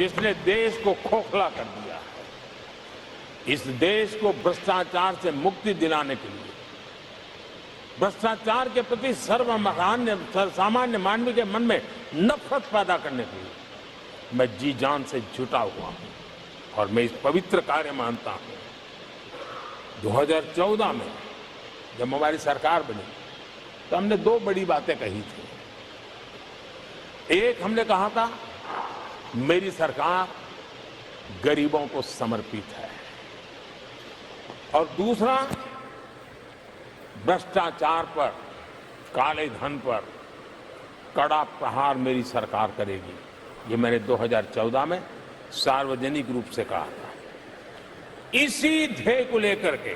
जिसने देश को खोखला कर दिया है। इस देश को भ्रष्टाचार से मुक्ति दिलाने के लिए, भ्रष्टाचार के प्रति सामान्य मानवीय के मन में नफरत पैदा करने के लिए मैं जी जान से जुटा हुआ हूं और मैं इस पवित्र कार्य में मानता हूं। 2014 में जब हमारी सरकार बनी तो हमने दो बड़ी बातें कही थी। एक, हमने कहा था मेरी सरकार गरीबों को समर्पित है, और दूसरा, भ्रष्टाचार पर, काले धन पर कड़ा प्रहार मेरी सरकार करेगी। ये मैंने 2014 में सार्वजनिक रूप से कहा था। इसी ध्येय को लेकर के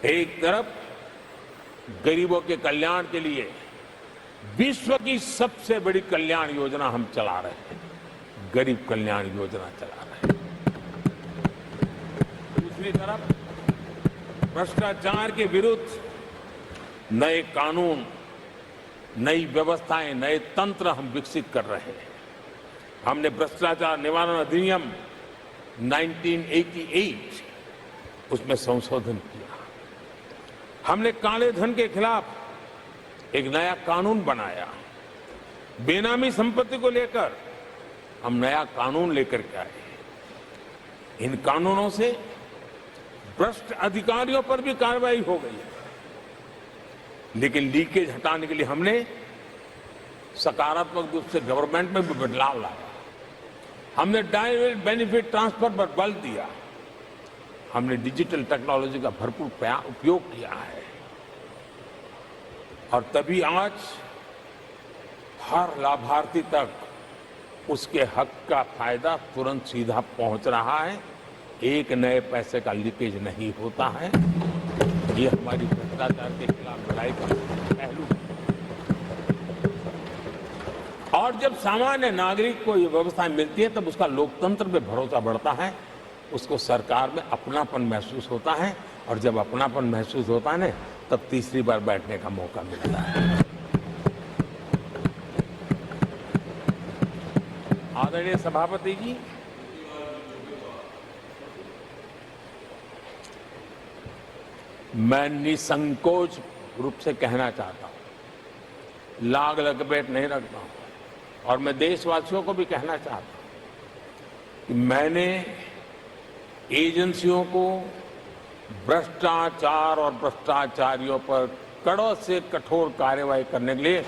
एक तरफ गरीबों के कल्याण के लिए विश्व की सबसे बड़ी कल्याण योजना हम चला रहे हैं, गरीब कल्याण योजना चला रहे हैं। दूसरी तरफ भ्रष्टाचार के विरुद्ध नए कानून, नई व्यवस्थाएं, नए तंत्र हम विकसित कर रहे हैं। हमने भ्रष्टाचार निवारण अधिनियम 1988 उसमें संशोधन किया। हमने काले धन के खिलाफ एक नया कानून बनाया। बेनामी संपत्ति को लेकर हम नया कानून लेकर के आए। इन कानूनों से भ्रष्ट अधिकारियों पर भी कार्रवाई हो गई, लेकिन लीकेज हटाने के लिए हमने सकारात्मक रूप से गवर्नमेंट में भी बदलाव लाया। हमने डायरेक्ट बेनिफिट ट्रांसफर पर बल दिया। हमने डिजिटल टेक्नोलॉजी का भरपूर उपयोग किया है, और तभी आज हर लाभार्थी तक उसके हक का फायदा तुरंत सीधा पहुंच रहा है। एक नए पैसे का लीकेज नहीं होता है। ये हमारी भ्रष्टाचार के खिलाफ लड़ाई का पहलू है। और जब सामान्य नागरिक को ये व्यवस्था मिलती है तब उसका लोकतंत्र पे भरोसा बढ़ता है, उसको सरकार में अपनापन महसूस होता है, और जब अपनापन महसूस होता है ना, तब तीसरी बार बैठने का मौका मिलता है। आदरणीय सभापति जी, मैं निसंकोच रूप से कहना चाहता हूं, लाग लपेट नहीं रखता हूं, और मैं देशवासियों को भी कहना चाहता हूं कि मैंने एजेंसियों को भ्रष्टाचार और भ्रष्टाचारियों पर कड़ों से कठोर कार्रवाई करने के लिए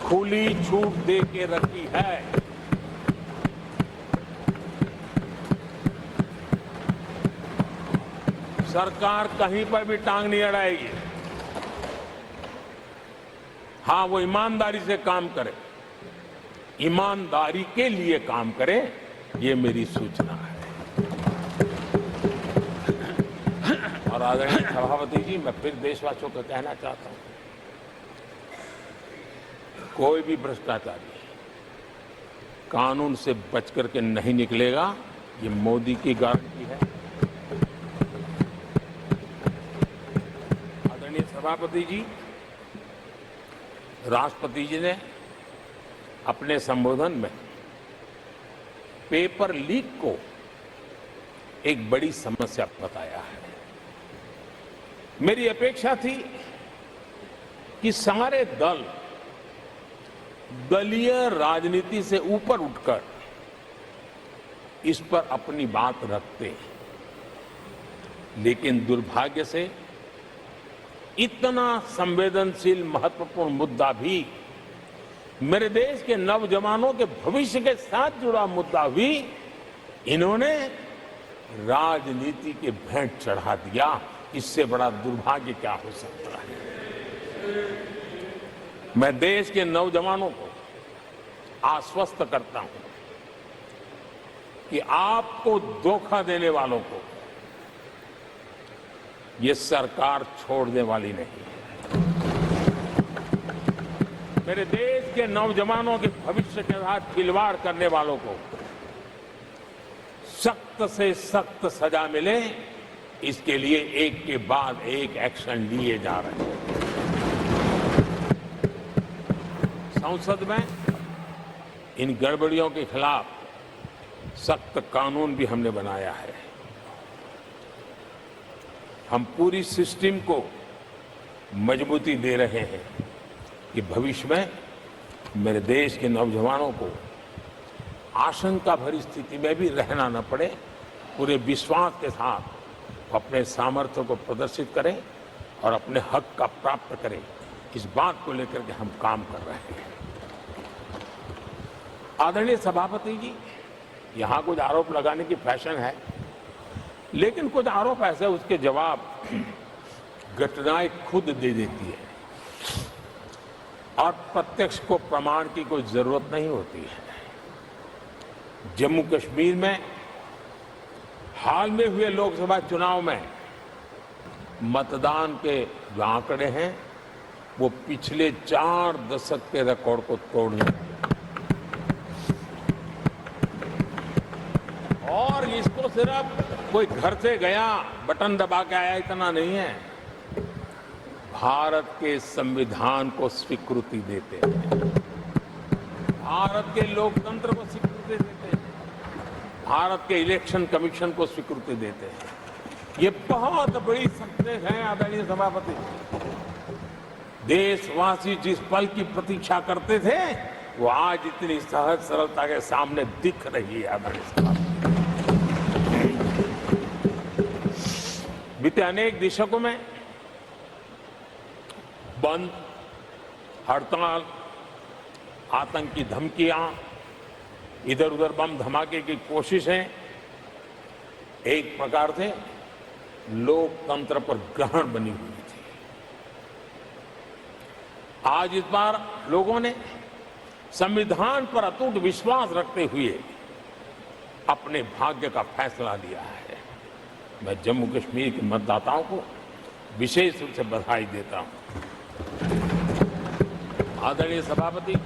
खुली छूट दे के रखी है। सरकार कहीं पर भी टांग नहीं अड़ाएगी। हां, वो ईमानदारी से काम करे, ईमानदारी के लिए काम करे, ये मेरी सूचना है। और आदरणीय सभापति जी, मैं फिर देशवासियों को कहना चाहता हूं, कोई भी भ्रष्टाचारी कानून से बच करके नहीं निकलेगा, ये मोदी की गारंटी है। आदरणीय सभापति जी, राष्ट्रपति जी ने अपने संबोधन में पेपर लीक को एक बड़ी समस्या बताया है। मेरी अपेक्षा थी कि सारे दल दलीय राजनीति से ऊपर उठकर इस पर अपनी बात रखते हैं, लेकिन दुर्भाग्य से इतना संवेदनशील महत्वपूर्ण मुद्दा भी, मेरे देश के नौजवानों के भविष्य के साथ जुड़ा मुद्दा भी इन्होंने राजनीति के भेंट चढ़ा दिया। इससे बड़ा दुर्भाग्य क्या हो सकता है। मैं देश के नौजवानों को आश्वस्त करता हूं कि आपको धोखा देने वालों को ये सरकार छोड़ने वाली नहीं है। मेरे देश के नौजवानों के भविष्य के साथ खिलवाड़ करने वालों को सख्त से सख्त सजा मिले, इसके लिए एक के बाद एक एक्शन लिए जा रहे हैं। संसद में इन गड़बड़ियों के खिलाफ सख्त कानून भी हमने बनाया है। हम पूरी सिस्टम को मजबूती दे रहे हैं कि भविष्य में मेरे देश के नौजवानों को आशंका भरी स्थिति में भी रहना न पड़े, पूरे विश्वास के साथ अपने सामर्थ्य को प्रदर्शित करें और अपने हक का प्राप्त करें। इस बात को लेकर के हम काम कर रहे हैं। आदरणीय सभापति जी, यहाँ कुछ आरोप लगाने की फैशन है, लेकिन कुछ आरोप ऐसे उसके जवाब घटनाएं खुद दे देती है और प्रत्यक्ष को प्रमाण की कोई जरूरत नहीं होती है। जम्मू कश्मीर में हाल में हुए लोकसभा चुनाव में मतदान के जो आंकड़े हैं वो पिछले 4 दशक के रिकॉर्ड को तोड़ने, और इसको सिर्फ कोई घर से गया बटन दबा के आया इतना नहीं है, भारत के संविधान को स्वीकृति देते हैं, भारत के लोकतंत्र को स्वीकृति देते हैं, भारत के इलेक्शन कमीशन को स्वीकृति देते हैं। ये बहुत बड़ी सक्सेस है आदरणीय सभापति। देशवासी जिस पल की प्रतीक्षा करते थे वो आज इतनी सहज सरलता के सामने दिख रही है। आदरणीय सभापति, बीते अनेक दशकों में बंद, हड़ताल, आतंकी धमकियां, इधर उधर बम धमाके की कोशिशें एक प्रकार से लोकतंत्र पर ग्रहण बनी हुई थी। आज इस बार लोगों ने संविधान पर अटूट विश्वास रखते हुए अपने भाग्य का फैसला लिया है। मैं जम्मू कश्मीर के मतदाताओं को विशेष रूप से बधाई देता हूं। आदरणीय सभापति।